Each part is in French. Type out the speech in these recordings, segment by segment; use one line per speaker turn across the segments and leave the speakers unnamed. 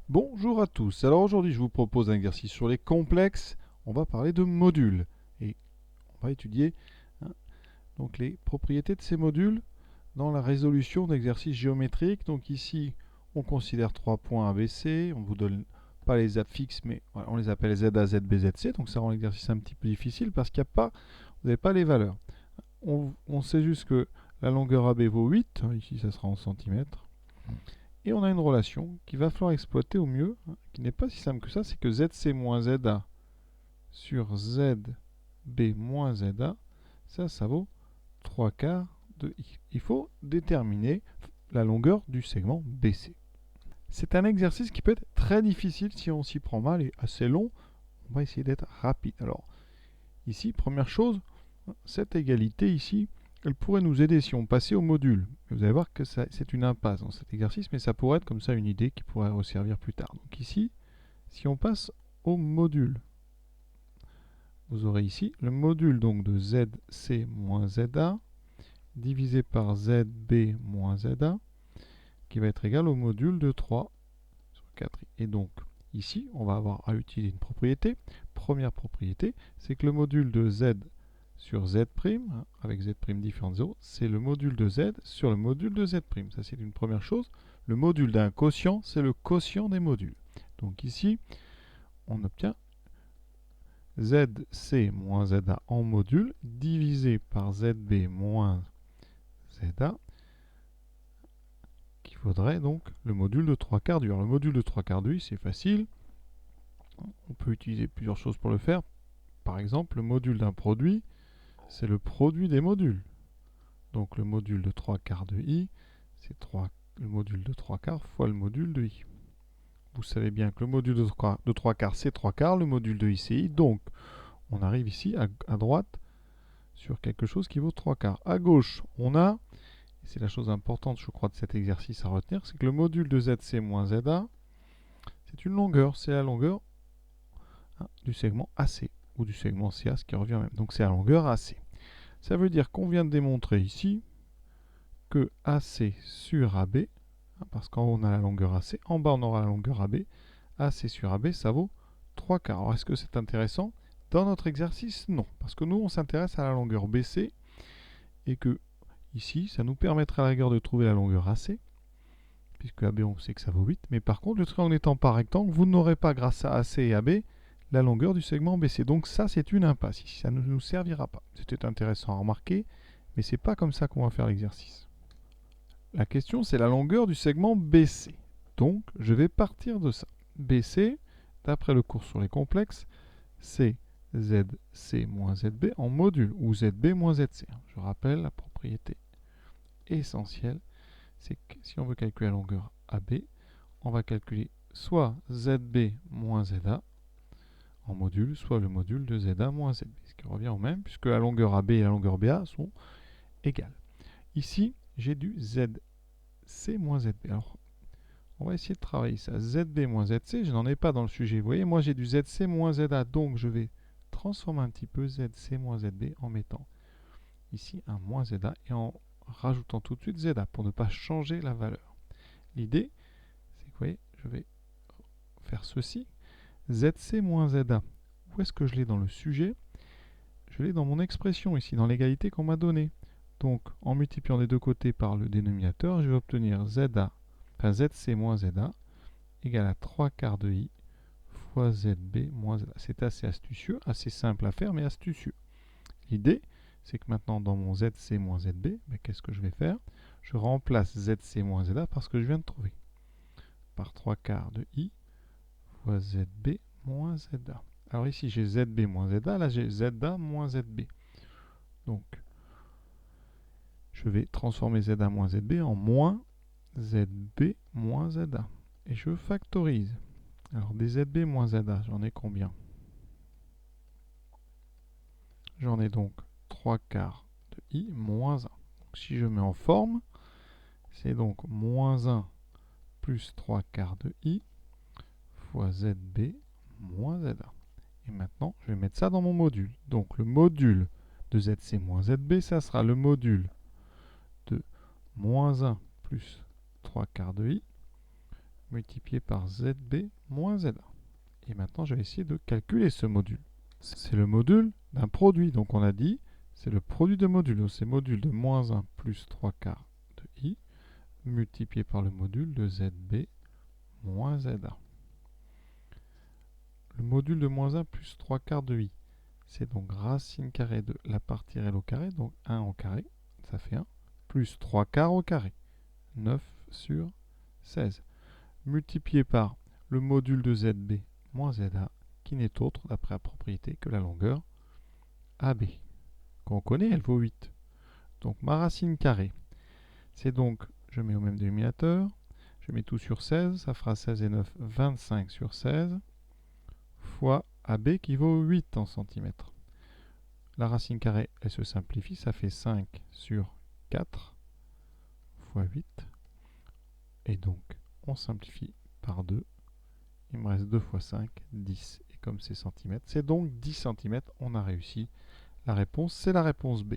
Bonjour à tous. Alors aujourd'hui, je vous propose un exercice sur les complexes. On va parler de modules et on va étudier donc les propriétés de ces modules dans la résolution d'exercices géométriques. Donc ici, on considère 3 points ABC. On ne vous donne pas les affixes, mais voilà, on les appelle ZA, ZB, ZC. Donc ça rend l'exercice un petit peu difficile parce qu'il n'y a pas, vous n'avez pas les valeurs. On sait juste que la longueur AB vaut 8. Ici, ça sera en centimètres. Et on a une relation qu'il va falloir exploiter au mieux, qui n'est pas si simple que ça, c'est que ZC moins ZA sur ZB moins ZA, ça vaut 3 quarts de I. Il faut déterminer la longueur du segment BC. C'est un exercice qui peut être très difficile si on s'y prend mal et assez long. On va essayer d'être rapide. Alors, ici, première chose, cette égalité ici, elle pourrait nous aider si on passait au module. Vous allez voir que c'est une impasse dans cet exercice, mais ça pourrait être comme ça une idée qui pourrait resservir plus tard. Donc ici, si on passe au module, vous aurez ici le module donc de ZC moins ZA divisé par ZB moins ZA qui va être égal au module de 3 sur 4. Et donc ici, on va avoir à utiliser une propriété. Première propriété, c'est que le module de Z sur Z', avec Z' différent de 0, c'est le module de Z sur le module de Z'. Ça, c'est une première chose. Le module d'un quotient, c'est le quotient des modules. Donc ici, on obtient ZC moins ZA en module divisé par ZB moins ZA, qui vaudrait donc le module de 3 quarts du I. Alors, le module de 3 quarts du I, c'est facile. On peut utiliser plusieurs choses pour le faire. Par exemple, le module d'un produit, c'est le produit des modules. Donc le module de 3 quarts de I, c'est le module de 3 quarts fois le module de I. Vous savez bien que le module de 3 quarts, c'est 3 quarts, le module de I, c'est I. Donc, on arrive ici à droite sur quelque chose qui vaut 3 quarts. À gauche, on a, et c'est la chose importante, je crois, de cet exercice à retenir, c'est que le module de ZC moins ZA, c'est une longueur. C'est la longueur du segment AC, ou du segment CA, ce qui revient même. Donc, c'est la longueur AC. Ça veut dire qu'on vient de démontrer ici que AC sur AB, parce qu'en haut on a la longueur AC, en bas on aura la longueur AB, AC sur AB ça vaut 3 quarts. Alors est-ce que c'est intéressant? Dans notre exercice, non, parce que nous on s'intéresse à la longueur BC, et que ici ça nous permettrait à la rigueur de trouver la longueur AC, puisque AB on sait que ça vaut 8, mais par contre le triangle étant pas rectangle, vous n'aurez pas grâce à AC et AB la longueur du segment BC. Donc ça c'est une impasse, ici ça ne nous servira pas. C'était intéressant à remarquer, mais c'est pas comme ça qu'on va faire l'exercice. La question, c'est la longueur du segment BC. Donc, je vais partir de ça. BC, d'après le cours sur les complexes, c'est ZC moins ZB en module, ou ZB moins ZC. Je rappelle, la propriété essentielle, c'est que si on veut calculer la longueur AB, on va calculer soit ZB moins ZA en module, soit le module de ZA moins ZB, ce qui revient au même, puisque la longueur AB et la longueur BA sont égales. Ici, j'ai du ZC moins ZB. Alors, on va essayer de travailler ça. ZB moins ZC, je n'en ai pas dans le sujet. Vous voyez, moi j'ai du ZC moins ZA, donc je vais transformer un petit peu ZC moins ZB en mettant ici un moins ZA et en rajoutant tout de suite ZA pour ne pas changer la valeur. L'idée, c'est que vous voyez, je vais faire ceci. ZC moins ZA, où est-ce que je l'ai dans le sujet? Je l'ai dans mon expression ici, dans l'égalité qu'on m'a donnée. Donc, en multipliant des deux côtés par le dénominateur, je vais obtenir ZA, enfin ZC moins ZA, égale à 3 quarts de I fois ZB moins ZA. C'est assez astucieux, assez simple à faire, mais astucieux. L'idée, c'est que maintenant, dans mon ZC moins ZB, qu'est-ce que je vais faire? Je remplace ZC moins ZA par ce que je viens de trouver. Par 3 quarts de I fois ZB moins ZA. Alors ici, j'ai ZB moins ZA, là j'ai ZA moins ZB. Donc, je vais transformer ZA moins ZB en moins ZB moins ZA. Et je factorise. Alors, des ZB moins ZA, j'en ai combien? J'en ai donc 3 quarts de I moins 1. Donc, si je mets en forme, c'est donc moins 1 plus 3 quarts de I fois ZB moins ZA. Et maintenant, je vais mettre ça dans mon module. Donc, le module de ZC moins ZB, ça sera le module de moins 1 plus 3 quarts de I multiplié par ZB moins ZA. Et maintenant, je vais essayer de calculer ce module. C'est le module d'un produit. Donc on a dit, c'est le produit de modules. Donc c'est module de moins 1 plus 3 quarts de I, multiplié par le module de ZB moins ZA. Le module de moins 1 plus 3 quarts de I, c'est donc racine carrée de la partie réelle au carré, donc 1 au carré, ça fait 1, plus 3 quarts au carré, 9 sur 16, multiplié par le module de ZB moins ZA, qui n'est autre, d'après la propriété, que la longueur AB, qu'on connaît, elle vaut 8. Donc ma racine carrée, c'est donc, je mets au même dénominateur, je mets tout sur 16, ça fera 16 et 9, 25 sur 16, fois AB qui vaut 8 en centimètres. La racine carrée, elle se simplifie, ça fait 5 sur 4 fois 8. Et donc, on simplifie par 2. Il me reste 2 fois 5, 10. Et comme c'est centimètres, c'est donc 10 cm. On a réussi. La réponse, c'est la réponse B.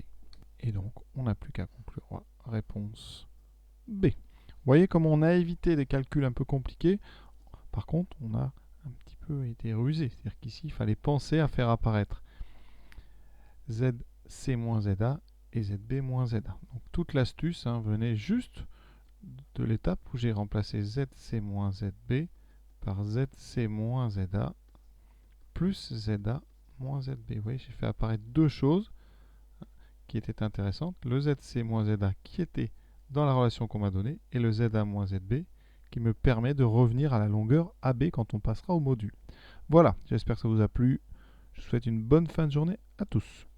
Et donc, on n'a plus qu'à conclure. Réponse B. Vous voyez comment on a évité des calculs un peu compliqués. Par contre, on a un petit peu été rusé. C'est-à-dire qu'ici, il fallait penser à faire apparaître ZC moins ZA et ZB moins ZA. Donc toute l'astuce venait juste de l'étape où j'ai remplacé ZC moins ZB par ZC moins ZA plus ZA moins ZB. Vous voyez, j'ai fait apparaître deux choses qui étaient intéressantes. Le ZC moins ZA qui était dans la relation qu'on m'a donnée et le ZA moins ZB qui me permet de revenir à la longueur AB quand on passera au module. Voilà, j'espère que ça vous a plu. Je vous souhaite une bonne fin de journée à tous.